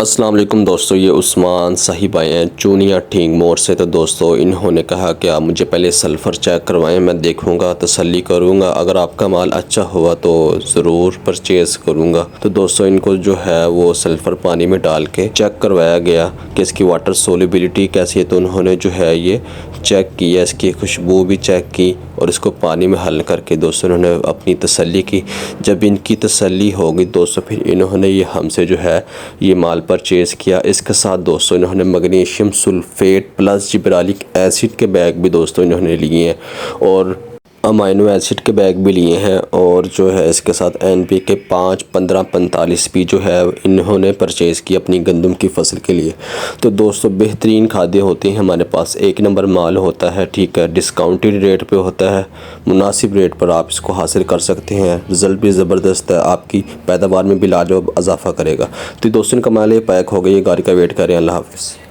अस्सलाम वालेकुम दोस्तों, ये उस्मान साहिब आए हैं चूनिया ठीक मोड़ से। तो दोस्तों इन्होंने कहा कि आप मुझे पहले सल्फ़र चेक करवाएं, मैं देखूंगा, तसल्ली करूंगा, अगर आपका माल अच्छा हुआ तो ज़रूर परचेज़ करूंगा। तो दोस्तों इनको जो है वो सल्फ़र पानी में डाल के चेक करवाया गया कि इसकी वाटर सोलिबिलिटी कैसी है। तो उन्होंने जो है ये चेक किया, इसकी खुशबू भी चेक की और इसको पानी में हल करके दोस्तों इन्होंने अपनी तसल्ली की। जब इनकी तसल्ली हो गई दोस्तों फिर इन्होंने ये हमसे जो है ये माल परचेज़ किया। इसके साथ दोस्तों इन्होंने मैग्नीशियम सल्फेट प्लस जिब्रालिक एसिड के बैग भी दोस्तों इन्होंने लिए हैं और अमाइनो एसिड के बैग भी लिए हैं और जो है इसके साथ NPK 5, 15, 45 भी जो है इन्होंने परचेज़ की अपनी गंदम की फसल के लिए। तो दोस्तों बेहतरीन खादें होती हैं हमारे पास, एक नंबर माल होता है, ठीक है, डिस्काउंटेड रेट पे होता है, मुनासिब रेट पर आप इसको हासिल कर सकते हैं। रिज़ल्ट भी ज़बरदस्त है, आपकी पैदावार में भी लाजवाब इजाफा करेगा। तो दोस्तों इनका माल ये पैक हो गई है, गाड़ी का वेट करें। अल्लाह हाफ़िज़।